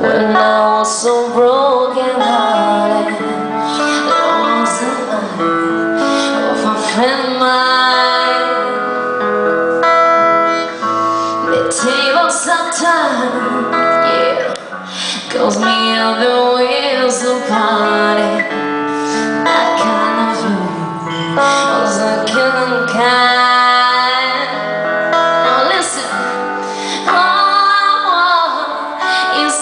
When I was so broken hearted, there was a line of a friend of mine. The tables are turned, yeah, calls me up the wheels to party. That kind of you was a killing kind. Now listen,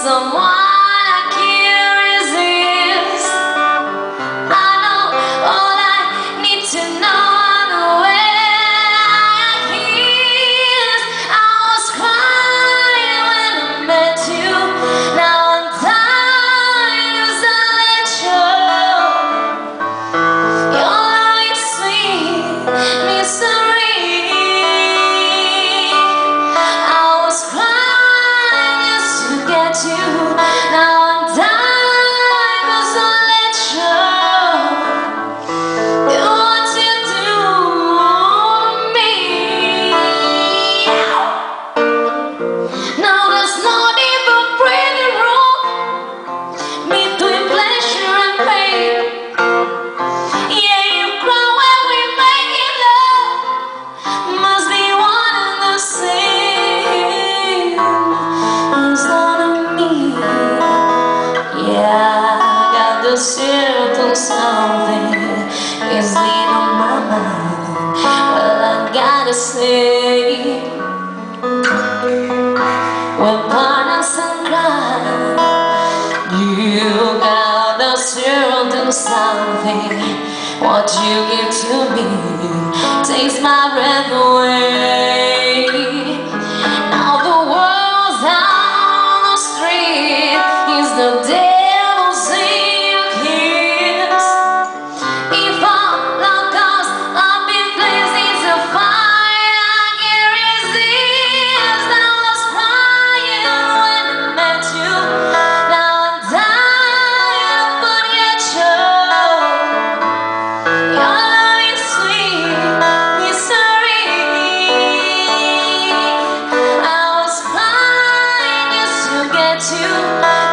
someone I can't resist. I know all I need to know the way I kiss. I was crying when I met you. Now I'm dying as I let you. Your love is sweet mystery. I was crying just to get you. Now I'm dying cause I let you do what you do to me. Now there's no need for breathing room between pleasure and pain. Yeah, you cry when we make it love. Must be one and the same. It's not me. Yeah, I got the certain something is in my mind. Well, I gotta say, when partners and cry, you got the certain something. What you give to me takes my breath away. Now the world's on the street is the devil's in kiss. If all love goes up in flames, it's a fire I can't resist. I was crying when I met you. Now I'm dying but yet your love is sweet mystery. I was crying just to get you.